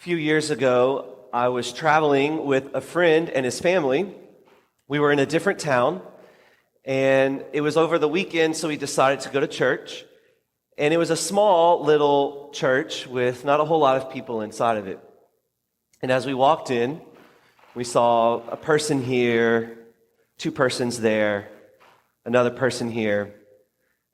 few years ago, I was traveling with a friend and his family. We were in a different town, and it was over the weekend, so we decided to go to church. And it was a small little church with not a whole lot of people inside of it. And as we walked in, we saw a person here, two persons there, another person here. And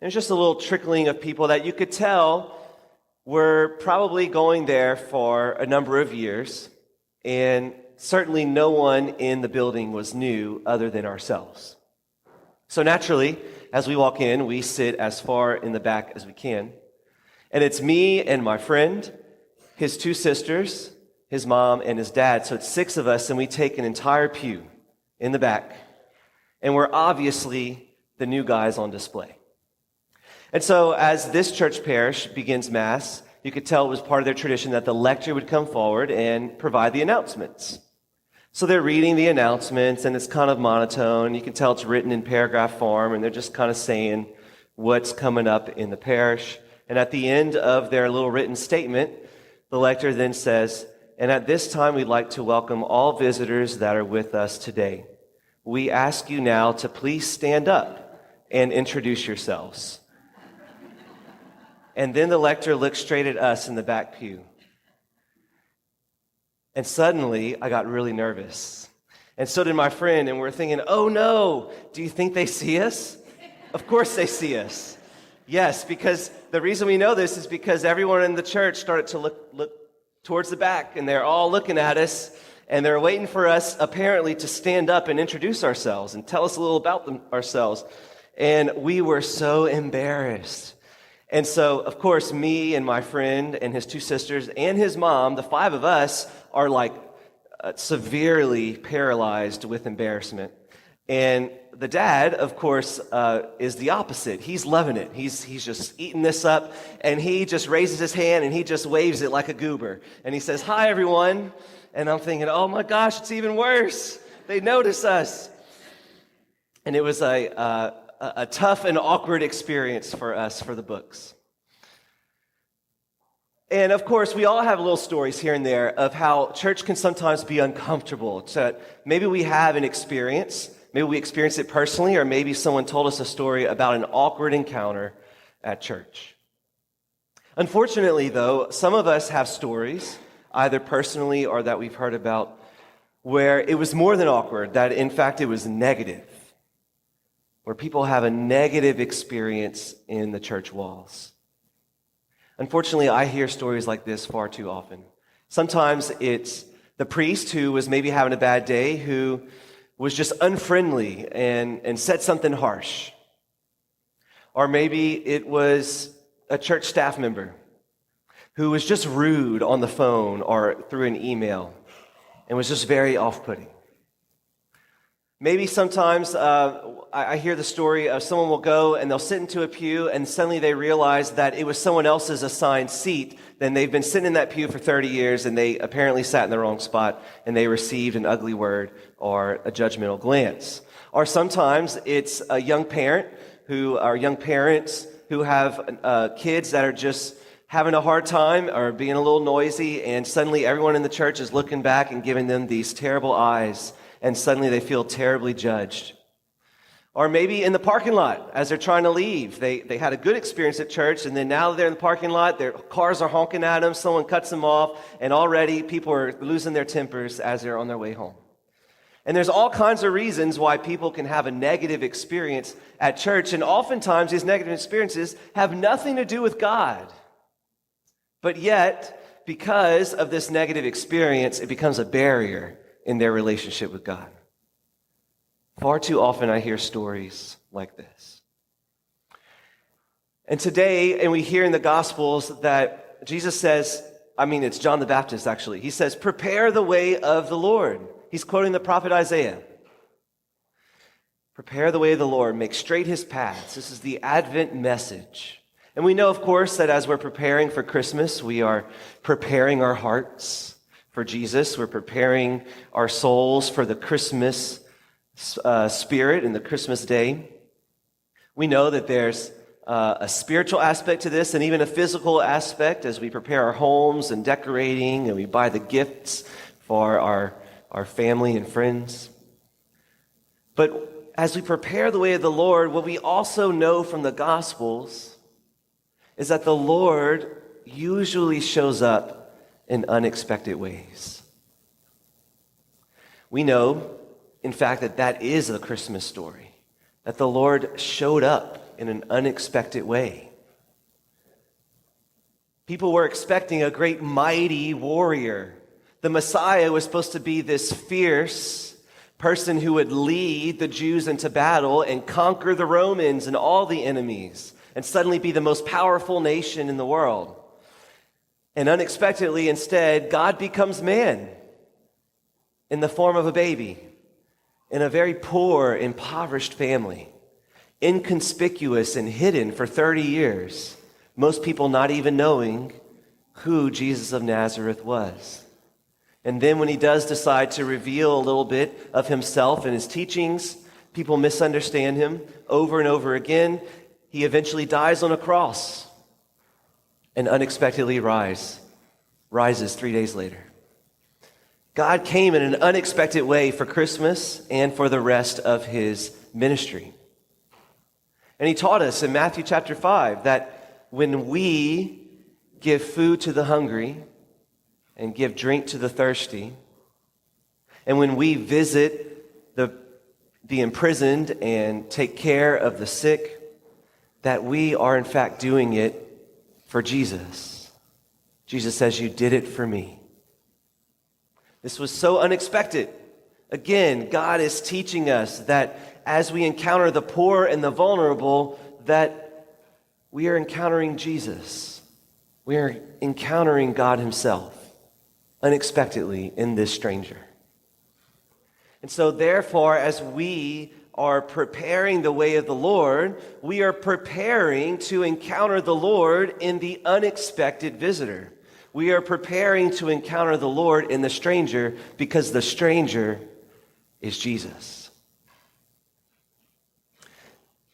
it was just a little trickling of people that you could tell were probably going there for a number of years. And certainly no one in the building was new other than ourselves. So naturally, as we walk in, we sit as far in the back as we can. And it's me and my friend, his two sisters, his mom, and his dad. So it's six of us, and we take an entire pew in the back. And we're obviously the new guys on display. And so as this church parish begins Mass, you could tell it was part of their tradition that the lector would come forward and provide the announcements. So they're reading the announcements, and it's kind of monotone. You can tell it's written in paragraph form, and they're just kind of saying what's coming up in the parish. And at the end of their little written statement, the lector then says, "And at this time, we'd like to welcome all visitors that are with us today. We ask you now to please stand up and introduce yourselves." And then the lector looked straight at us in the back pew. And suddenly, I got really nervous. And so did my friend, and we're thinking, oh no, do you think they see us? Of course they see us. Yes, because the reason we know this is because everyone in the church started to look towards the back, and they're all looking at us, and they're waiting for us, apparently, to stand up and introduce ourselves and tell us a little about ourselves. And we were so embarrassed. And so, of course, me and my friend and his two sisters and his mom, the five of us, are like severely paralyzed with embarrassment. And the dad, of course, is the opposite. He's loving it. He's just eating this up, and he just raises his hand and he just waves it like a goober. And he says, "Hi, everyone." And I'm thinking, oh my gosh, it's even worse. They notice us. And it was a tough and awkward experience for us for the books. And of course, we all have little stories here and there of how church can sometimes be uncomfortable. So maybe we have an experience, maybe we experienced it personally, or maybe someone told us a story about an awkward encounter at church. Unfortunately, though, some of us have stories, either personally or that we've heard about, where it was more than awkward, that in fact it was negative, where people have a negative experience in the church walls. Unfortunately, I hear stories like this far too often. Sometimes it's the priest who was maybe having a bad day, who was just unfriendly and said something harsh. Or maybe it was a church staff member who was just rude on the phone or through an email and was just very off-putting. Maybe sometimes I hear the story of someone will go and they'll sit into a pew and suddenly they realize that it was someone else's assigned seat. Then they've been sitting in that pew for 30 years and they apparently sat in the wrong spot and they received an ugly word or a judgmental glance. Or sometimes it's a young parent young parents who have kids that are just having a hard time or being a little noisy, and suddenly everyone in the church is looking back and giving them these terrible eyes, and suddenly they feel terribly judged. Or maybe in the parking lot as they're trying to leave. They had a good experience at church, and then now they're in the parking lot, their cars are honking at them, someone cuts them off, and already people are losing their tempers as they're on their way home. And there's all kinds of reasons why people can have a negative experience at church, and oftentimes these negative experiences have nothing to do with God. But yet, because of this negative experience, it becomes a barrier in their relationship with God. Far too often I hear stories like this. And today, and we hear in the Gospels that Jesus says, it's John the Baptist actually, he says, "Prepare the way of the Lord." He's quoting the prophet Isaiah. Prepare the way of the Lord, make straight his paths. This is the Advent message. And we know, of course, that as we're preparing for Christmas, we are preparing our hearts for Jesus. We're preparing our souls for the Christmas spirit and the Christmas day. We know that there's a spiritual aspect to this and even a physical aspect as we prepare our homes and decorating and we buy the gifts for our family and friends. But as we prepare the way of the Lord, what we also know from the Gospels is that the Lord usually shows up in unexpected ways. We know, in fact, that is the Christmas story, that the Lord showed up in an unexpected way. People were expecting a great mighty warrior. The Messiah was supposed to be this fierce person who would lead the Jews into battle and conquer the Romans and all the enemies and suddenly be the most powerful nation in the world. And unexpectedly, instead, God becomes man in the form of a baby in a very poor, impoverished family, inconspicuous and hidden for 30 years, most people not even knowing who Jesus of Nazareth was. And then when he does decide to reveal a little bit of himself and his teachings, people misunderstand him over and over again. He eventually dies on a cross and unexpectedly rises 3 days later. God came in an unexpected way for Christmas and for the rest of his ministry. And he taught us in Matthew chapter 5 that when we give food to the hungry and give drink to the thirsty, and when we visit the imprisoned and take care of the sick, that we are in fact doing it for Jesus. Jesus says, "You did it for me." This was so unexpected. Again, God is teaching us that as we encounter the poor and the vulnerable, that we are encountering Jesus. We are encountering God himself unexpectedly in this stranger. And so therefore, as we are preparing the way of the Lord, we are preparing to encounter the Lord in the unexpected visitor. We are preparing to encounter the Lord in the stranger because the stranger is Jesus.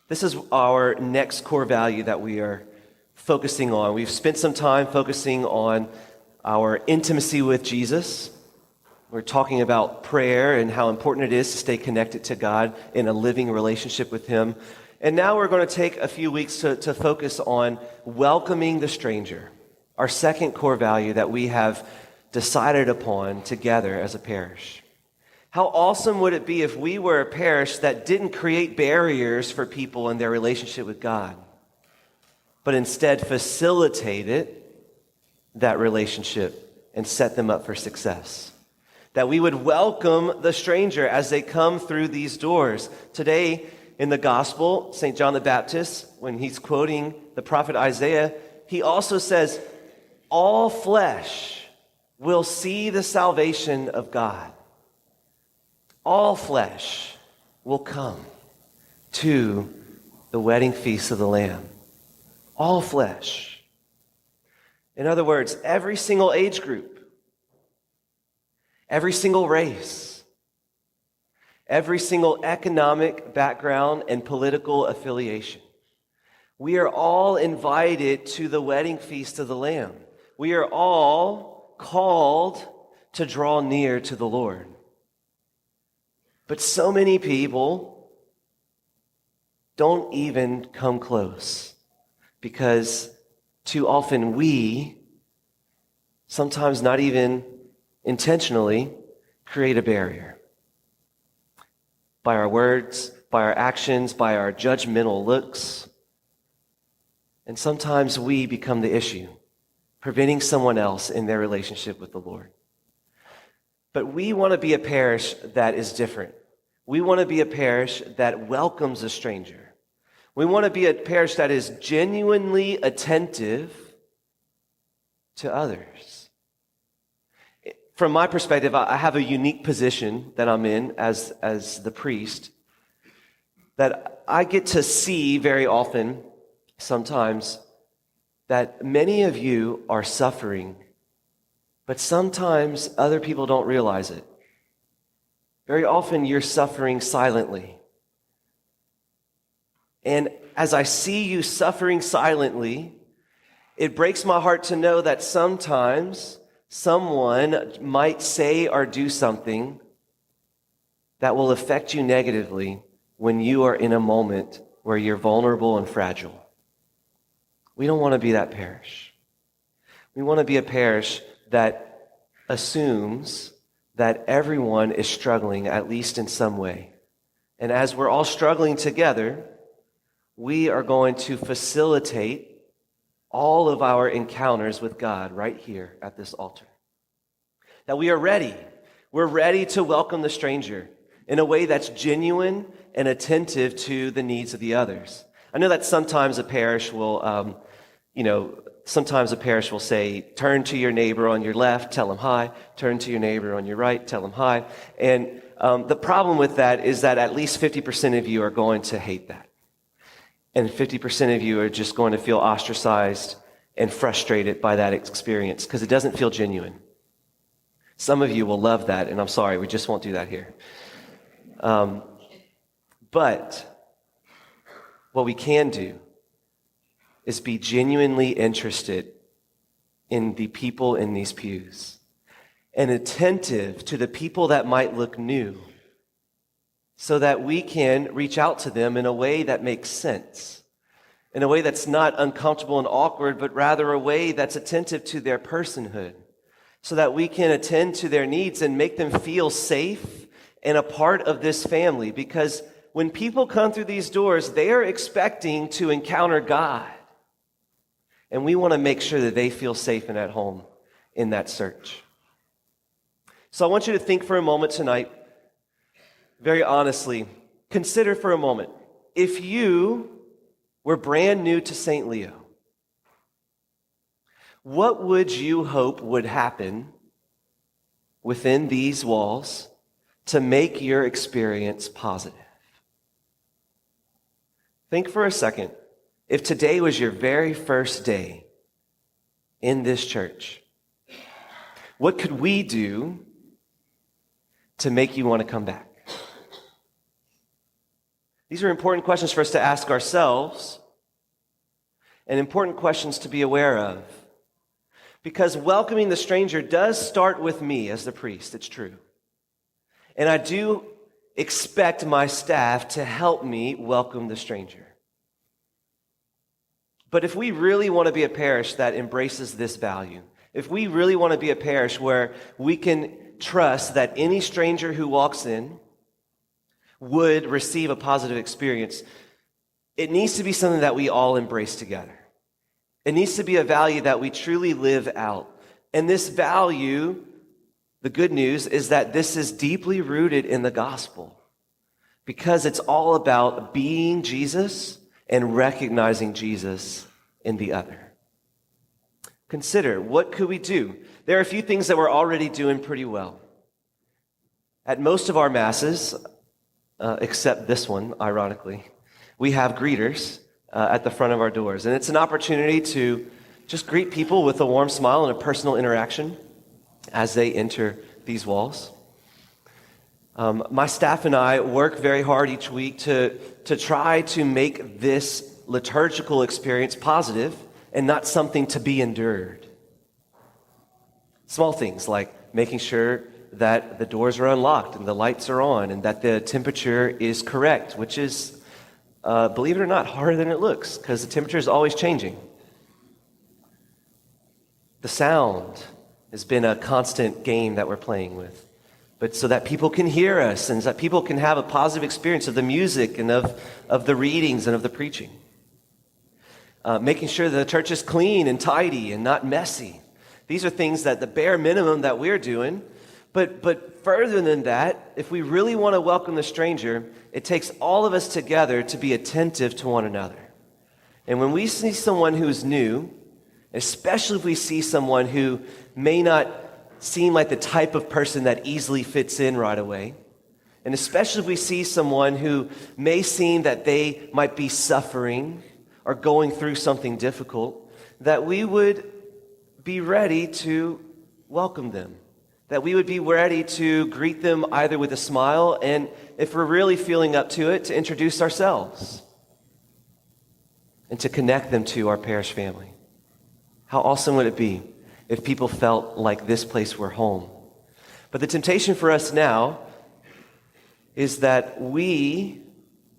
This is our next core value that we are focusing on. We've spent some time focusing on our intimacy with Jesus. We're talking about prayer and how important it is to stay connected to God in a living relationship with him. And now we're going to take a few weeks to focus on welcoming the stranger, our second core value that we have decided upon together as a parish. How awesome would it be if we were a parish that didn't create barriers for people in their relationship with God, but instead facilitated that relationship and set them up for success? That we would welcome the stranger as they come through these doors. Today in the gospel, St. John the Baptist, when he's quoting the prophet Isaiah, he also says, "All flesh will see the salvation of God." All flesh will come to the wedding feast of the Lamb. All flesh. In other words, every single age group, every single race, every single economic background and political affiliation. We are all invited to the wedding feast of the Lamb. We are all called to draw near to the Lord. But so many people don't even come close because too often we, sometimes not even intentionally, create a barrier. By our words, by our actions, by our judgmental looks. And sometimes we become the issue, preventing someone else in their relationship with the Lord. But we want to be a parish that is different. We want to be a parish that welcomes a stranger. We want to be a parish that is genuinely attentive to others. From my perspective, I have a unique position that I'm in as the priest, that I get to see very often, sometimes, that many of you are suffering, but sometimes other people don't realize it. Very often you're suffering silently. And as I see you suffering silently, it breaks my heart to know that sometimes someone might say or do something that will affect you negatively when you are in a moment where you're vulnerable and fragile. We don't want to be that parish. We want to be a parish that assumes that everyone is struggling, at least in some way. And as we're all struggling together, we are going to facilitate all of our encounters with God right here at this altar. That we are ready. We're ready to welcome the stranger in a way that's genuine and attentive to the needs of the others. I know that sometimes a parish will, say, turn to your neighbor on your left, tell him hi. Turn to your neighbor on your right, tell him hi. And the problem with that is that at least 50% of you are going to hate that. And 50% of you are just going to feel ostracized and frustrated by that experience because it doesn't feel genuine. Some of you will love that, and I'm sorry, we just won't do that here. But what we can do is be genuinely interested in the people in these pews and attentive to the people that might look new so that we can reach out to them in a way that makes sense, in a way that's not uncomfortable and awkward, but rather a way that's attentive to their personhood so that we can attend to their needs and make them feel safe and a part of this family. Because when people come through these doors, they are expecting to encounter God. And we want to make sure that they feel safe and at home in that search. So I want you to think for a moment tonight, very honestly, consider for a moment, if you were brand new to St. Leo, what would you hope would happen within these walls to make your experience positive? Think for a second. If today was your very first day in this church, what could we do to make you want to come back? These are important questions for us to ask ourselves and important questions to be aware of. Because welcoming the stranger does start with me as the priest, it's true. And I do expect my staff to help me welcome the stranger. But if we really want to be a parish that embraces this value, if we really want to be a parish where we can trust that any stranger who walks in would receive a positive experience, it needs to be something that we all embrace together. It needs to be a value that we truly live out. And this value, the good news, is that this is deeply rooted in the gospel because it's all about being Jesus and recognizing Jesus in the other. Consider, what could we do? There are a few things that we're already doing pretty well. At most of our masses, except this one, ironically, we have greeters at the front of our doors. And it's an opportunity to just greet people with a warm smile and a personal interaction as they enter these walls. My staff and I work very hard each week to try to make this liturgical experience positive and not something to be endured. Small things like making sure that the doors are unlocked and the lights are on and that the temperature is correct, which is, believe it or not, harder than it looks because the temperature is always changing. The sound has been a constant game that we're playing with. But so that people can hear us and so that people can have a positive experience of the music and of the readings and of the preaching. Making sure that the church is clean and tidy and not messy. These are things that the bare minimum that we're doing. But further than that, if we really want to welcome the stranger, it takes all of us together to be attentive to one another. And when we see someone who's new, especially if we see someone who may not seem like the type of person that easily fits in right away, and especially if we see someone who may seem that they might be suffering or going through something difficult, that we would be ready to welcome them, that we would be ready to greet them either with a smile and, if we're really feeling up to it, to introduce ourselves. and to connect them to our parish family. How awesome would it be if people felt like this place were home? But the temptation for us now is that we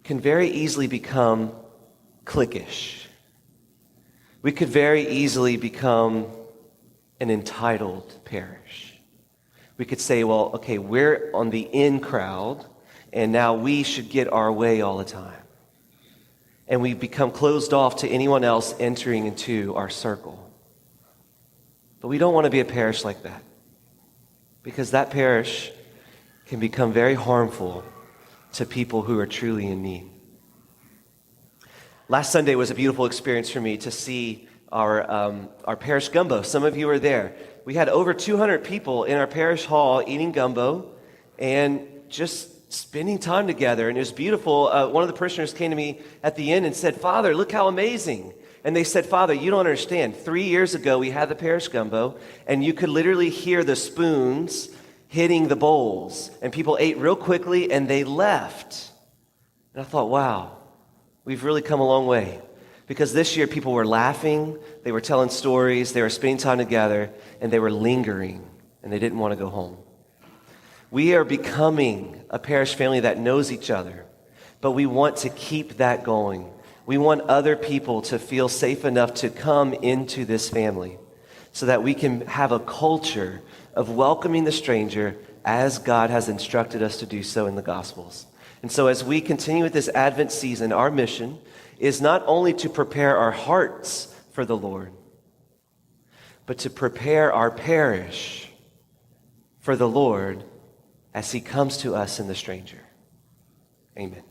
can very easily become cliquish. We could very easily become an entitled parish. We could say, well, okay, we're on the in crowd, and now we should get our way all the time. And we become closed off to anyone else entering into our circle. But we don't want to be a parish like that, because that parish can become very harmful to people who are truly in need. Last Sunday was a beautiful experience for me to see our parish gumbo. Some of you were there. We had over 200 people in our parish hall eating gumbo and just spending time together. And it was beautiful. One of the parishioners came to me at the end and said, "Father, look how amazing." And they said, "Father, you don't understand. 3 years ago, we had the parish gumbo, and you could literally hear the spoons hitting the bowls. And people ate real quickly, and they left." And I thought, wow, we've really come a long way. Because this year, people were laughing, they were telling stories, they were spending time together, and they were lingering, and they didn't want to go home. We are becoming a parish family that knows each other, but we want to keep that going. We want other people to feel safe enough to come into this family so that we can have a culture of welcoming the stranger as God has instructed us to do so in the Gospels. And so as we continue with this Advent season, our mission is not only to prepare our hearts for the Lord, but to prepare our parish for the Lord as he comes to us in the stranger. Amen.